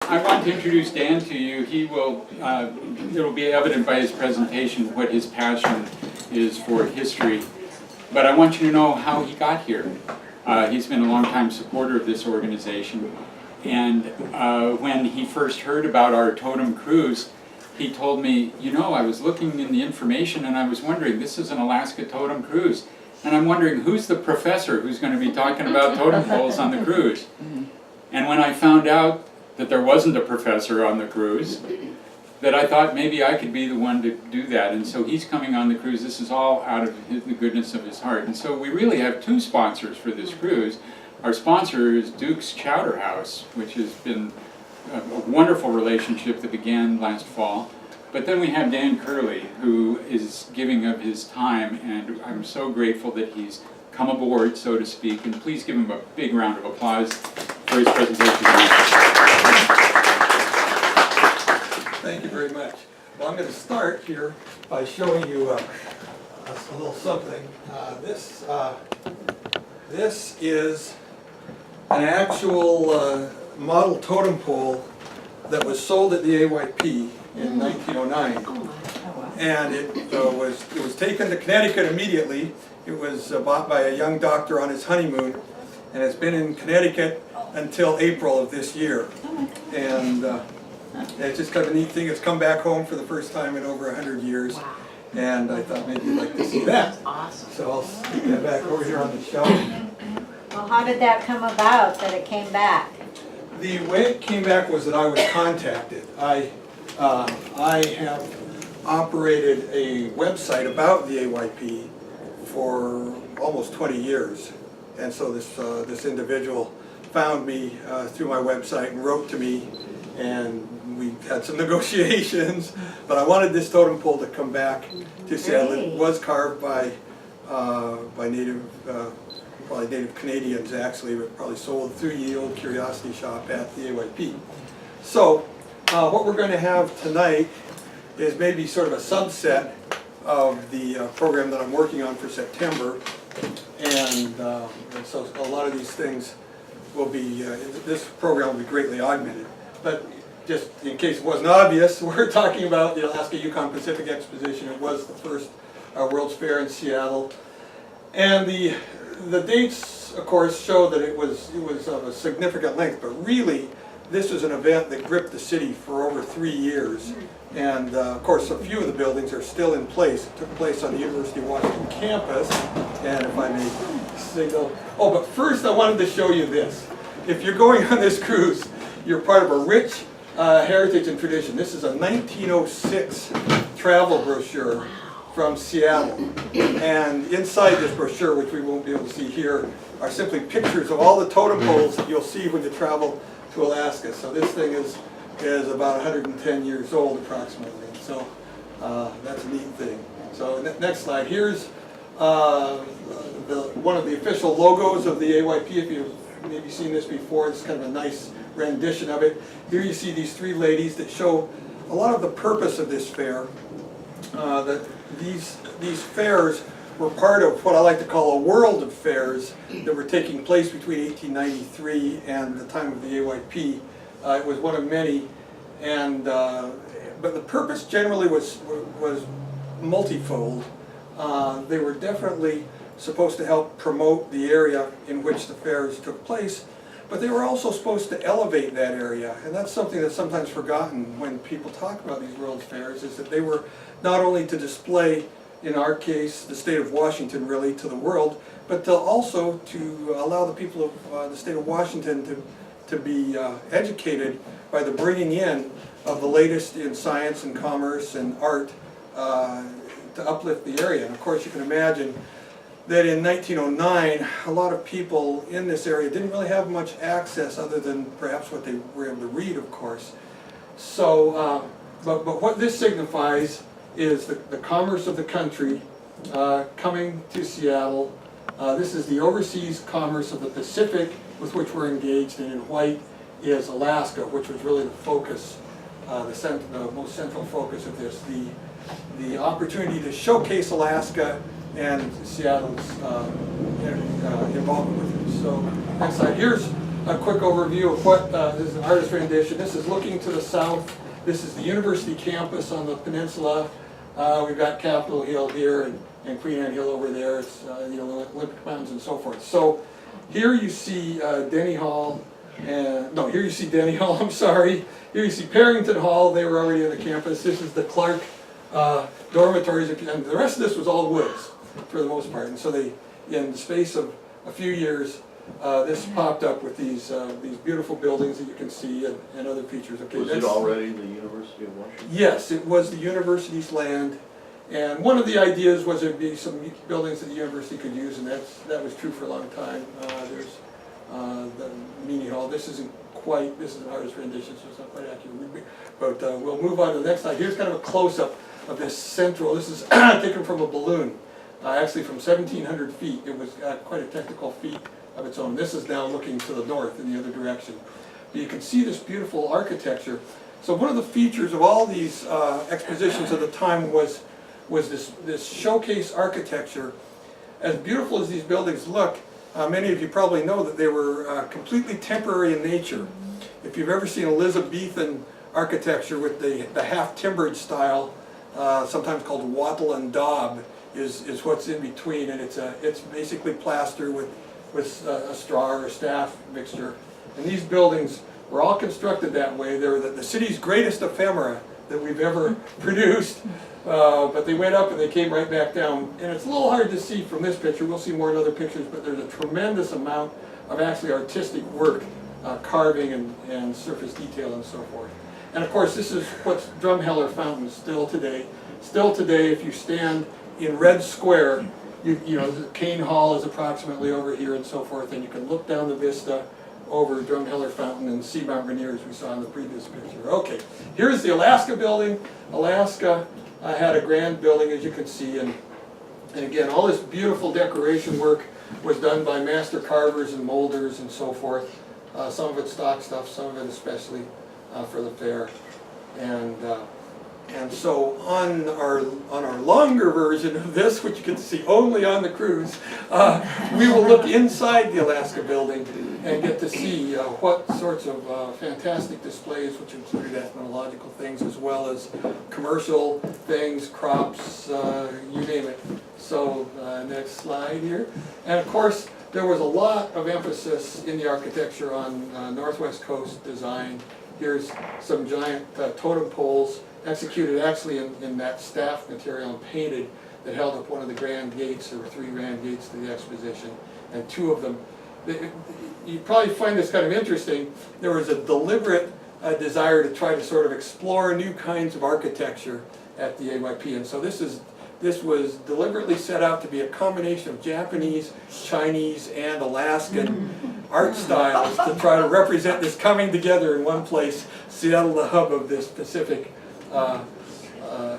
I want to introduce Dan to you. He will, it'll be evident by his presentation what his passion is for history. But I want you to know how he got here. He's been a long-time supporter of this organization. And when he first heard about our Totem cruise, he told me, you know, I was looking in the information and I was wondering, this is an Alaska Totem cruise. And I'm wondering, who's the professor who's going to be talking about totem poles on the cruise? And when I found out that there wasn't a professor on the cruise, that I thought maybe I could be the one to do that. And so he's coming on the cruise. This is all out of the goodness of his heart. And so we really have two sponsors for this cruise. Our sponsor is Duke's Chowder House, which has been a wonderful relationship that began last fall. But then we have Dan Kerlee, who is giving of his time, and I'm so grateful that he's come aboard, so to speak. And please give him a big round of applause for his presentation. Thank you very much. Well, I'm going to start here by showing you a little something. This is an actual model totem pole that was sold at the AYP in 1909. And it was taken to Connecticut immediately. It was bought by a young doctor on his honeymoon, and it's been in Connecticut until April of this year. And it's just kind of a neat thing. It's come back home for the first time in over 100 years. Wow. And I thought maybe you'd like to see that. That's awesome. So I'll stick that back over here on the shelf. Well, how did that come about, that it came back? The way it came back was that I was contacted. I have operated a website about the AYP for almost 20 years. And so this individual found me through my website and wrote to me, and we had some negotiations. But I wanted this totem pole to come back to Seattle. It was carved by native, probably native Canadians actually, but probably sold through the old Curiosity Shop at the AYP. So what we're going to have tonight is maybe sort of a subset of the program that I'm working on for September. And so a lot of these things will be, this program will be greatly augmented. But just in case it wasn't obvious, we're talking about the Alaska-Yukon-Pacific Exposition. It was the first World's Fair in Seattle. And the dates, of course, show that it was of a significant length, but really this was an event that gripped the city for over 3 years. And of course, a few of the buildings are still in place. It took place on the University of Washington campus. And if I may signal, oh, but first I wanted to show you this. If you're going on this cruise, you're part of a rich heritage and tradition. This is a 1906 travel brochure from Seattle. And inside this brochure, which we won't be able to see here, are simply pictures of all the totem poles that you'll see when you travel to Alaska. So this thing is about 110 years old approximately. So that's a neat thing. So next slide. Here's one of the official logos of the AYP. If you've maybe seen this before, it's kind of a nice rendition of it. Here you see these three ladies that show a lot of the purpose of this fair. That these fairs were part of what I like to call a world of fairs that were taking place between 1893 and the time of the AYP. It was one of many, and but the purpose generally was multifold. They were definitely supposed to help promote the area in which the fairs took place, but they were also supposed to elevate that area, and that's something that's sometimes forgotten when people talk about these World's Fairs, is that they were not only to display, in our case, the state of Washington really to the world, but also to allow the people of the state of Washington to be educated by the bringing in of the latest in science and commerce and art to uplift the area. And of course you can imagine that in 1909 a lot of people in this area didn't really have much access other than perhaps what they were able to read, of course. So, but what this signifies is the commerce of the country coming to Seattle. This is the overseas commerce of the Pacific with which we're engaged, and in white is Alaska, which was really the focus, the most central focus of this, the opportunity to showcase Alaska and Seattle's involvement with it. So next slide. Here's a quick overview of what, this is an artist rendition. This is looking to the south. This is the university campus on the peninsula. We've got Capitol Hill here and Queen Anne Hill over there. It's, Olympic Mountains and so forth. So here you see Denny Hall, here you see Denny Hall, I'm sorry. Here you see Parrington Hall, they were already on the campus. This is the Clark dormitories, and the rest of this was all woods for the most part. And so they, in the space of a few years, this popped up with these beautiful buildings that you can see and other features. Okay, Was it already the University of Washington? Yes, it was the university's land, and one of the ideas was there'd be some buildings that the university could use, and that was true for a long time. There's the Meany Hall. This is an artist rendition, so it's not quite accurate. But we'll move on to the next slide. Here's kind of a close-up of this central. This is taken from a balloon, actually from 1,700 feet. It was quite a technical feat of its own. This is now looking to the north in the other direction. But you can see this beautiful architecture. So one of the features of all these expositions of the time was this showcase architecture. As beautiful as these buildings look, many of you probably know that they were completely temporary in nature. If you've ever seen Elizabethan architecture with the half-timbered style, sometimes called wattle and daub, is what's in between, and it's basically plaster with a straw or a staff mixture. And these buildings were all constructed that way. They were the city's greatest ephemera that we've ever produced, but they went up and they came right back down. And it's a little hard to see from this picture. We'll see more in other pictures, but there's a tremendous amount of actually artistic work, carving and surface detail and so forth. And of course, this is what's Drumheller Fountain still today. Still today, if you stand in Red Square, the Kane Hall is approximately over here and so forth, and you can look down the vista over Drumheller Fountain and see Mount Rainier as we saw in the previous picture. Okay, here's the Alaska building. Alaska had a grand building, as you can see, and again, all this beautiful decoration work was done by master carvers and molders and so forth. Some of it stock stuff, some of it especially for the fair. And so on our longer version of this, which you can see only on the cruise, we will look inside the Alaska building and get to see what sorts of fantastic displays, which included ethnological things as well as commercial things, crops, you name it. So next slide here. And of course, there was a lot of emphasis in the architecture on Northwest Coast design. Here's some giant totem poles executed actually in that staff material and painted that held up one of the grand gates. There were 3 grand gates to the exposition, and 2 of them. You probably find this kind of interesting. There was a deliberate desire to try to sort of explore new kinds of architecture at the AYP, and so this was deliberately set out to be a combination of Japanese, Chinese, and Alaskan art styles to try to represent this coming together in one place, Seattle, the hub of this Pacific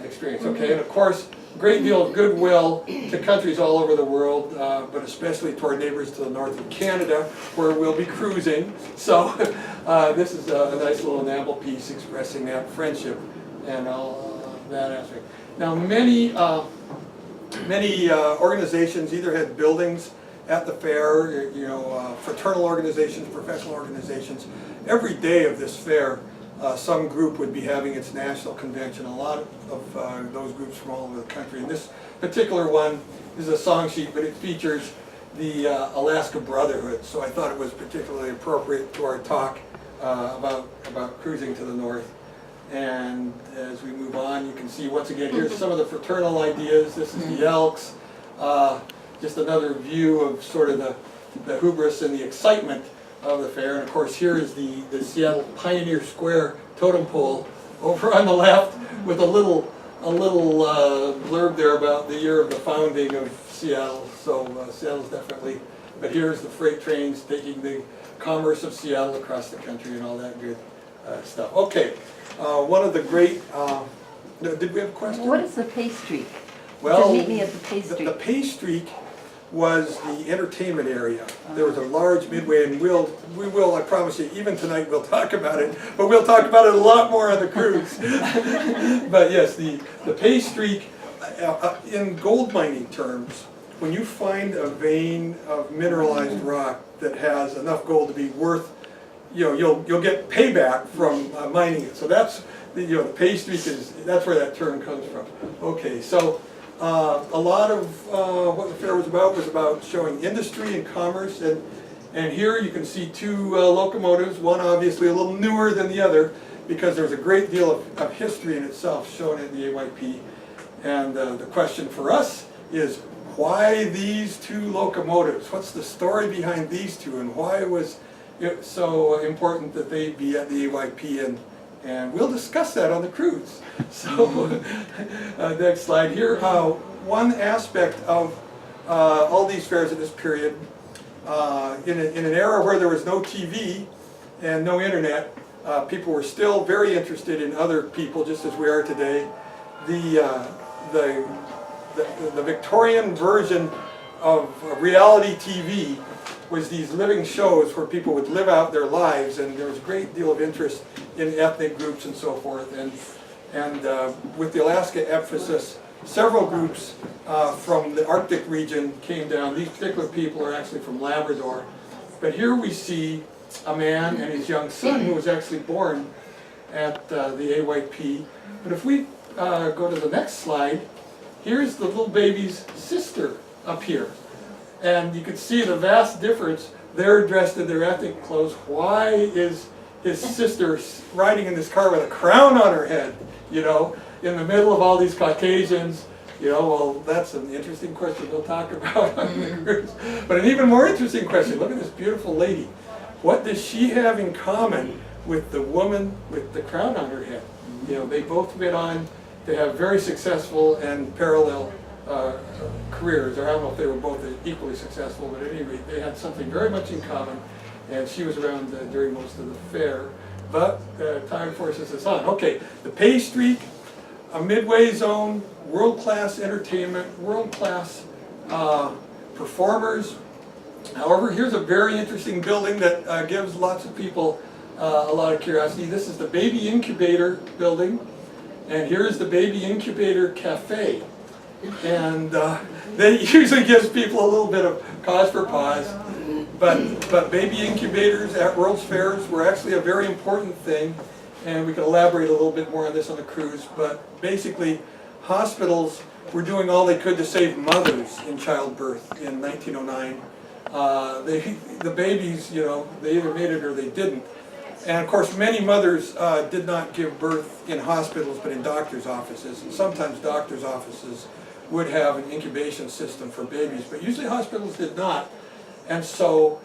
experience. Okay, and of course, a great deal of goodwill to countries all over the world, but especially to our neighbors to the north of Canada, where we'll be cruising. So this is a nice little enamel piece expressing that friendship and all that aspect. Now, many organizations either had buildings at the fair, fraternal organizations, professional organizations. Every day of this fair, some group would be having its national convention. A lot of those groups from all over the country. And this particular one is a song sheet, but it features the Alaska Brotherhood. So I thought it was particularly appropriate to our talk about cruising to the north. And as we move on, you can see once again, here's some of the fraternal ideas. This is the Elks. Just another view of sort of the hubris and the excitement of the fair. And of course, here is the Seattle Pioneer Square totem pole over on the left with a little blurb there about the year of the founding of Seattle. So Seattle's definitely, but here's the freight trains taking the commerce of Seattle across the country and all that good stuff. Okay, one of the great, did we have a question? What is the pay streak? Well, Meet me at the pay streak. The pay streak was the entertainment area. There was a large midway, and we will, I promise you, even tonight we'll talk about it, but we'll talk about it a lot more on the cruise. But yes, the pay streak, in gold mining terms, when you find a vein of mineralized rock that has enough gold to be worth you'll get payback from mining it. So that's the pay streak that's where that term comes from. Okay, so a lot of what the fair was about showing industry and commerce, and here you can see two locomotives, one obviously a little newer than the other because there's a great deal of history in itself shown in the AYP. And the question for us is, why these two locomotives? What's the story behind these two, and why was it so important that they be at the AYP? And we'll discuss that on the cruise. So next slide here. One aspect of all these fairs at this period, in an era where there was no TV and no internet, people were still very interested in other people, just as we are today. The Victorian version of reality TV was these living shows where people would live out their lives, and there was a great deal of interest in ethnic groups and so forth. And with the Alaska emphasis, several groups from the Arctic region came down. These particular people are actually from Labrador. But here we see a man and his young son who was actually born at the AYP. But if we go to the next slide, here's the little baby's sister up here. And you can see the vast difference. They're dressed in their ethnic clothes. Why is his sister riding in this car with a crown on her head, in the middle of all these Caucasians? Well, that's an interesting question we'll talk about on the cruise. But an even more interesting question, look at this beautiful lady. What does she have in common with the woman with the crown on her head? They both went on to have very successful and parallel careers, or I don't know if they were both equally successful, but at any rate, they had something very much in common, and she was around during most of the fair. But time forces us on. Okay, the pay streak, a midway zone, world-class entertainment, world-class performers. However, here's a very interesting building that gives lots of people a lot of curiosity. This is the baby incubator building, and here's the baby incubator cafe. And that usually gives people a little bit of cause for pause. But baby incubators at World's Fairs were actually a very important thing, and we can elaborate a little bit more on this on the cruise. But basically, hospitals were doing all they could to save mothers in childbirth in 1909. The babies, they either made it or they didn't. And of course, many mothers did not give birth in hospitals, but in doctors' offices. And sometimes doctors' offices would have an incubation system for babies, but usually hospitals did not. And so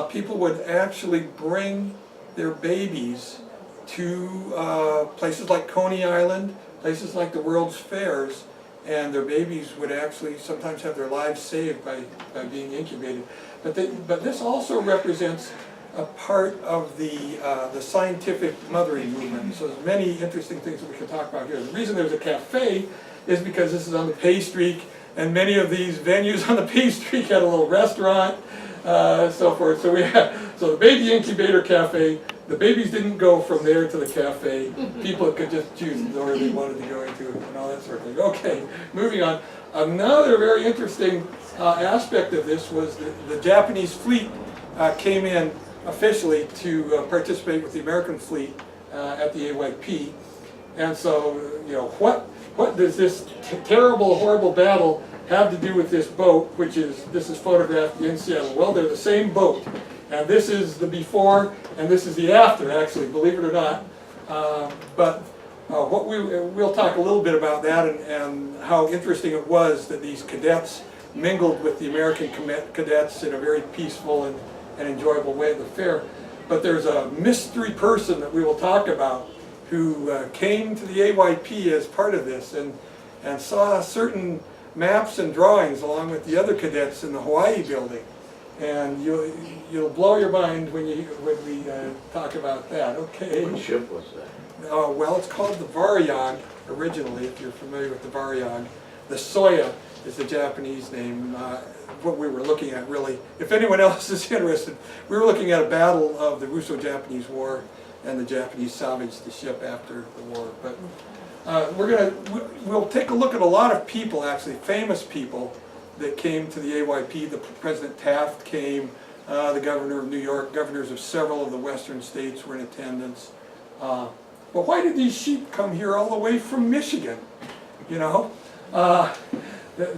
people would actually bring their babies to places like Coney Island, places like the World's Fairs, and their babies would actually sometimes have their lives saved by being incubated. But this also represents a part of the scientific mothering movement. So there's many interesting things that we can talk about here. The reason there's a cafe is because this is on the pay streak, and many of these venues on the pay streak had a little restaurant, so forth. So the baby incubator cafe. The babies didn't go from there to the cafe. People could just choose where they wanted to go into and all that sort of thing. Okay, moving on. Another very interesting aspect of this was the Japanese fleet came in officially to participate with the American fleet at the AYP. And so, what does this terrible, horrible battle have to do with this boat, this is photographed in Seattle? Well, they're the same boat. And this is the before, and this is the after, actually, believe it or not. But we'll talk a little bit about that and how interesting it was that these cadets mingled with the American cadets in a very peaceful and enjoyable way at the fair. But there's a mystery person that we will talk about who came to the AYP as part of this and saw certain maps and drawings along with the other cadets in the Hawaii building. And you'll blow your mind when we talk about that. Okay. What ship was that? Well, it's called the Varyag originally, if you're familiar with the Varyag. The Soya is the Japanese name. What we were looking at, really, if anyone else is interested, we were looking at a battle of the Russo-Japanese War, and the Japanese salvaged the ship after the war. But we'll take a look at a lot of people, actually, famous people that came to the AYP. The President Taft came, the governor of New York, governors of several of the western states were in attendance. But why did these sheep come here all the way from Michigan? You know,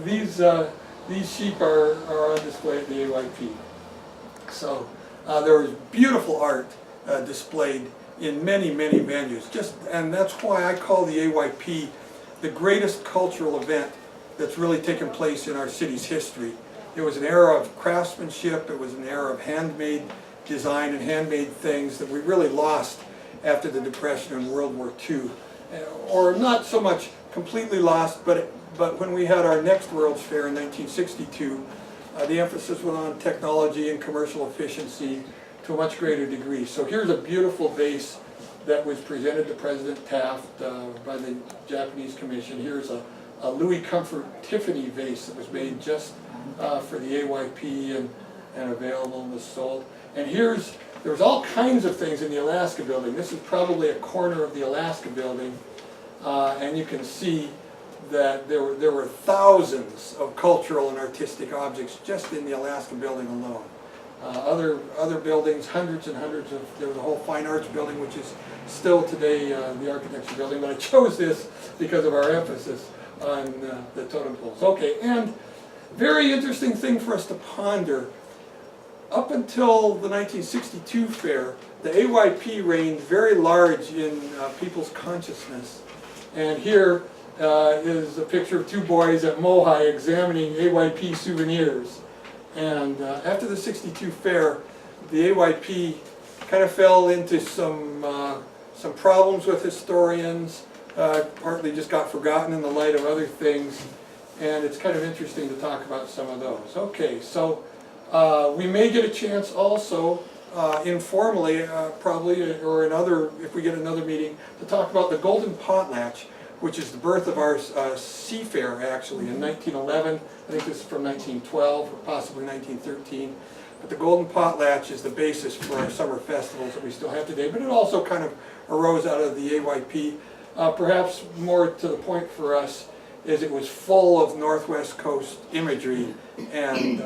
these sheep are on display at the AYP. So there was beautiful art displayed in many, many venues. And that's why I call the AYP the greatest cultural event that's really taken place in our city's history. It was an era of craftsmanship, it was an era of handmade design and handmade things that we really lost after the Depression and World War II. Or not so much completely lost, but when we had our next World's Fair in 1962, the emphasis was on technology and commercial efficiency to a much greater degree. So here's a beautiful vase that was presented to President Taft by the Japanese Commission. Here's a Louis Comfort Tiffany vase that was made just for the AYP and available and was sold. And there was all kinds of things in the Alaska building. This is probably a corner of the Alaska building, and you can see that there were thousands of cultural and artistic objects just in the Alaska building alone. Other buildings, hundreds and hundreds of, there was a whole fine arts building which is still today the architecture building, but I chose this because of our emphasis on the totem poles. Okay, and very interesting thing for us to ponder. Up until the 1962 fair, the AYP reigned very large in people's consciousness. And here is a picture of two boys at Mohi examining AYP souvenirs. And after the 62 fair, the AYP kind of fell into some problems with historians, partly just got forgotten in the light of other things, and it's kind of interesting to talk about some of those. Okay, so we may get a chance also, informally, probably, or if we get another meeting, to talk about the Golden Potlatch, which is the birth of our sea fair, actually, in 1911. I think this is from 1912, or possibly 1913. But the Golden Potlatch is the basis for our summer festivals that we still have today, but it also kind of arose out of the AYP. Perhaps more to the point for us is it was full of Northwest Coast imagery and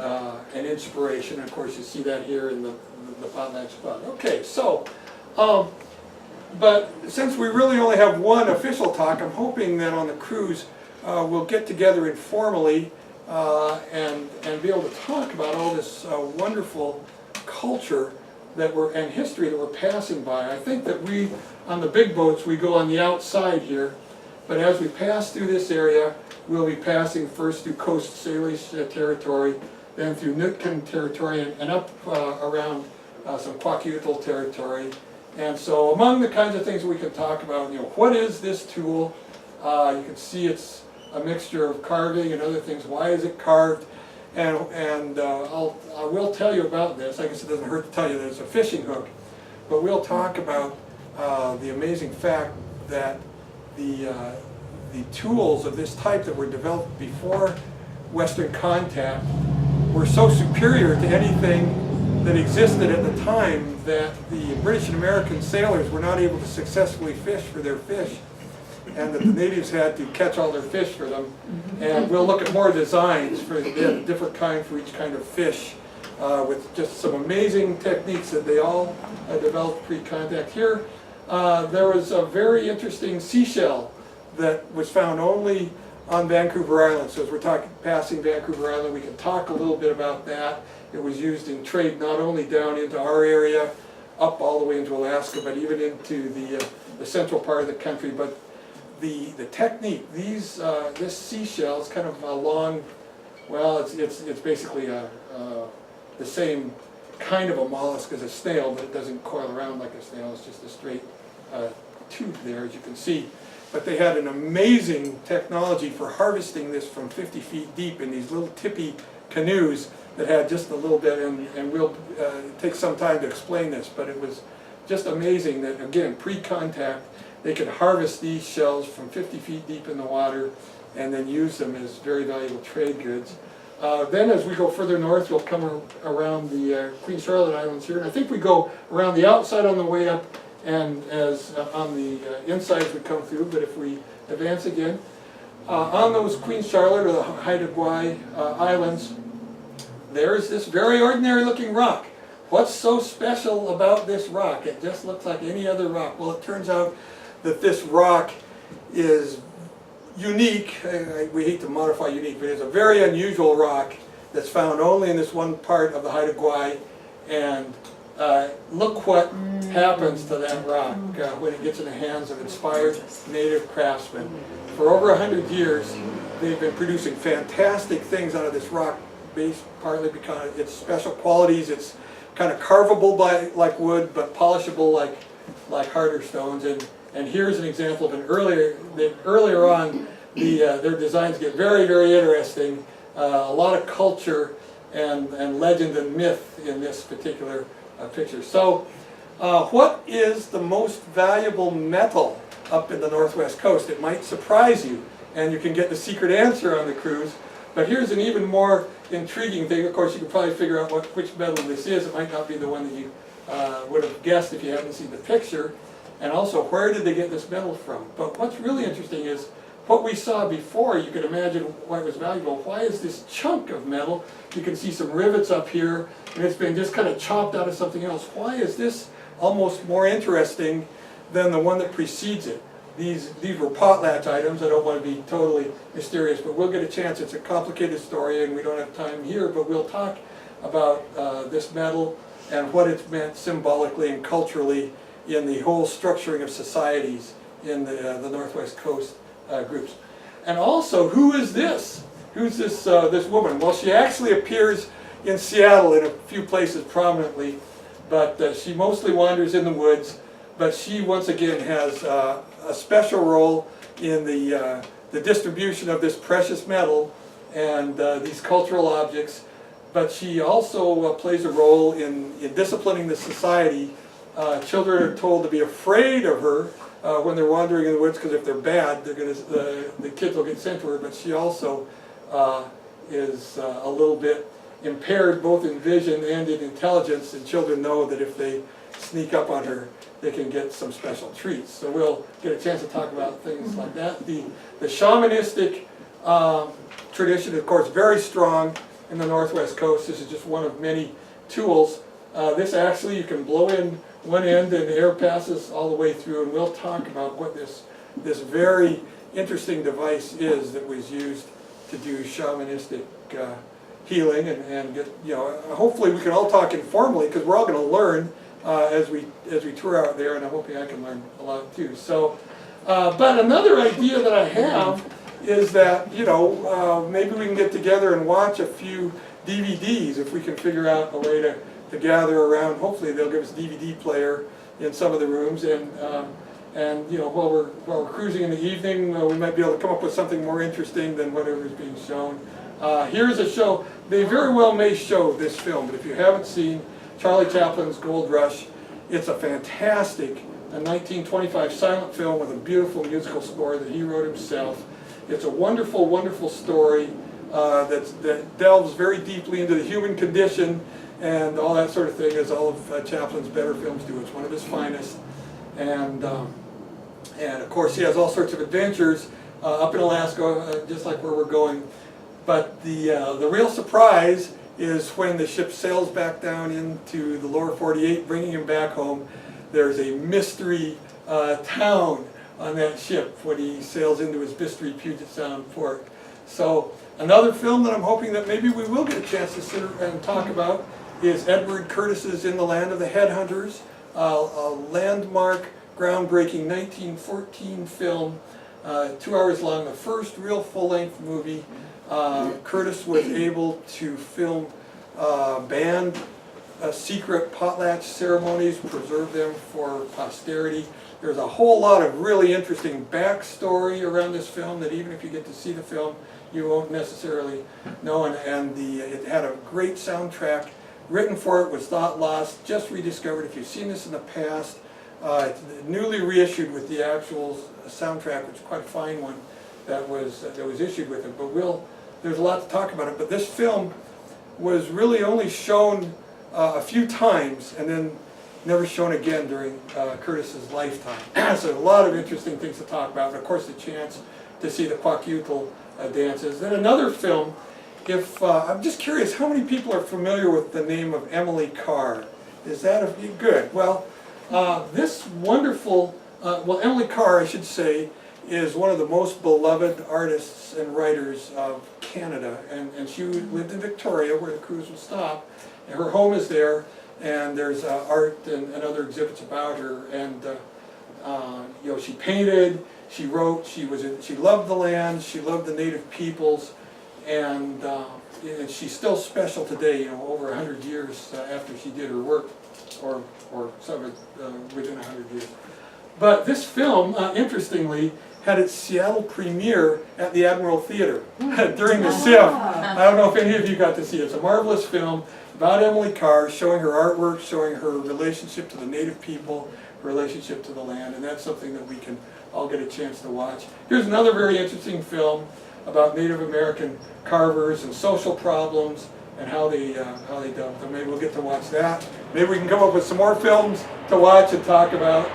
inspiration. Of course, you see that here in the Potlatch spot. Okay, so, but since we really only have one official talk, I'm hoping that on the cruise we'll get together informally and be able to talk about all this wonderful culture and history that we're passing by. I think that on the big boats, we go on the outside here, but as we pass through this area, we'll be passing first through Coast Salish territory, then through Nootka territory, and up around some Kwakiutl territory. And so among the kinds of things that we can talk about, what is this tool? You can see it's a mixture of carving and other things. Why is it carved? And I will tell you about this. I guess it doesn't hurt to tell you that it's a fishing hook. But we'll talk about the amazing fact that the tools of this type that were developed before Western contact were so superior to anything that existed at the time that the British and American sailors were not able to successfully fish for their fish, and that the natives had to catch all their fish for them. And we'll look at more designs for a different kind for each kind of fish, with just some amazing techniques that they all developed pre-contact. Here, there was a very interesting seashell that was found only on Vancouver Island. So as we're passing Vancouver Island, we can talk a little bit about that. It was used in trade not only down into our area, up all the way into Alaska, but even into the central part of the country. But the technique, this seashell is kind of a long, well, it's basically the same kind of a mollusk as a snail, but it doesn't coil around like a snail. It's just a straight tube there, as you can see. But they had an amazing technology for harvesting this from 50 feet deep in these little tippy canoes that had just a little bit, and we'll take some time to explain this, but it was just amazing that, again, pre-contact, they could harvest these shells from 50 feet deep in the water and then use them as very valuable trade goods. Then as we go further north, we'll come around the Queen Charlotte Islands here, and I think we go around the outside on the way up, and as on the inside as we come through. But if we advance again, on those Queen Charlotte or the Haida Gwaii Islands, there's this very ordinary looking rock. what's so special about this rock? It just looks like any other rock. Well, it turns out that this rock is unique. We hate to modify unique, but it's a very unusual rock that's found only in this one part of the Haida Gwaii. And look what happens to that rock when it gets in the hands of inspired native craftsmen. For over 100 years, they've been producing fantastic things out of this rock, based partly because of its special qualities. It's kind of carvable like wood, but polishable like harder stones. And here's an example of an earlier on, their designs get very, very interesting. A lot of culture and legend and myth in this particular picture. So, what is the most valuable metal up in the Northwest Coast? It might surprise you, and you can get the secret answer on the cruise. But here's an even more intriguing thing. Of course, you can probably figure out which metal this is. It might not be the one that you would have guessed if you hadn't seen the picture. And also, where did they get this metal from? But what's really interesting is what we saw before. You can imagine why it was valuable. Why is this chunk of metal? You can see some rivets up here, and it's been just kind of chopped out of something else. Why is this almost more interesting than the one that precedes it? These were potlatch items. I don't want to be totally mysterious, but we'll get a chance. It's a complicated story, and we don't have time here, but we'll talk about this metal and what it's meant symbolically and culturally in the whole structuring of societies in the Northwest Coast groups. And also, who is this? Who's this woman? Well, she actually appears in Seattle in a few places prominently, but she mostly wanders in the woods. But she, once again, has a special role in the distribution of this precious metal and these cultural objects. But she also plays a role in disciplining the society. Children are told to be afraid of her when they're wandering in the woods, because if they're bad, the kids will get sent to her. But she also is a little bit impaired both in vision and in intelligence, and children know that if they sneak up on her, they can get some special treats. So we'll get a chance to talk about things like that. The shamanistic tradition, of course, very strong in the Northwest Coast. This is just one of many tools. This actually, you can blow in one end and the air passes all the way through, and we'll talk about what this very interesting device is that was used to do shamanistic healing and get, hopefully we can all talk informally, because we're all going to learn as we tour out there, and I'm hoping I can learn a lot too. So, but another idea that I have is that, maybe we can get together and watch a few DVDs if we can figure out a way to gather around. Hopefully they'll give us a DVD player in some of the rooms, and while we're cruising in the evening, we might be able to come up with something more interesting than whatever is being shown. Here's a show. They very well may show this film, but if you haven't seen Charlie Chaplin's Gold Rush, it's a fantastic 1925 silent film with a beautiful musical score that he wrote himself. It's a wonderful, wonderful story that delves very deeply into the human condition and all that sort of thing, as all of Chaplin's better films do. It's one of his finest. And of course he has all sorts of adventures up in Alaska, just like where we're going. But the real surprise is when the ship sails back down into the lower 48, bringing him back home. There's a mystery town on that ship when he sails into his mystery Puget Sound port. So another film that I'm hoping that maybe we will get a chance to sit and talk about is Edward Curtis's In the Land of the Headhunters, a landmark, groundbreaking 1914 film, 2 hours long, the first real full-length movie. Curtis was able to film banned secret potlatch ceremonies, preserve them for posterity. There's a whole lot of really interesting backstory around this film that even if you get to see the film, you won't necessarily know. And it had a great soundtrack written for it, was thought lost, just rediscovered. If you've seen this in the past, it's newly reissued with the actual soundtrack, which is quite a fine one that was issued with it. But there's a lot to talk about it. But this film was really only shown a few times and then never shown again during Curtis's lifetime. So a lot of interesting things to talk about. And of course, the chance to see the Kwakiutl dances. Then another film. I'm just curious, how many people are familiar with the name of Emily Carr? Is that a good? Well, this wonderful, well, Emily Carr, I should say, is one of the most beloved artists and writers of Canada, and she lived in Victoria, where the cruise will stop, and her home is there, and there's art and other exhibits about her, and you know, she painted, she wrote, she loved the land, she loved the native peoples, and she's still special today, you know, over 100 years after she did her work, or some of it within 100 years. But this film, interestingly, had its Seattle premiere at the Admiral Theater during the SIF. I don't know if any of you got to see it. It's a marvelous film about Emily Carr, showing her artwork, showing her relationship to the native people, relationship to the land, and that's something that we can all get a chance to watch. Here's another very interesting film about Native American carvers and social problems and how they dealt with them. Maybe we'll get to watch that. Maybe we can come up with some more films to watch and talk about.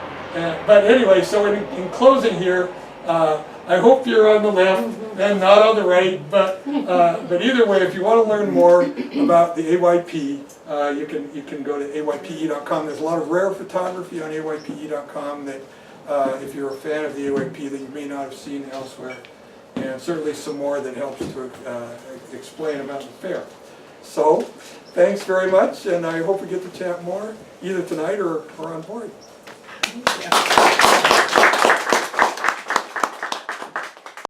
But anyway, so in closing here, I hope you're on the left and not on the right, but either way, if you want to learn more about the AYP, you can go to aype.com. There's a lot of rare photography on aype.com that if you're a fan of the AYP that you may not have seen elsewhere, and certainly some more that helps to explain about the fair. So, thanks very much, and I hope we get to chat more either tonight or on board. Thank you.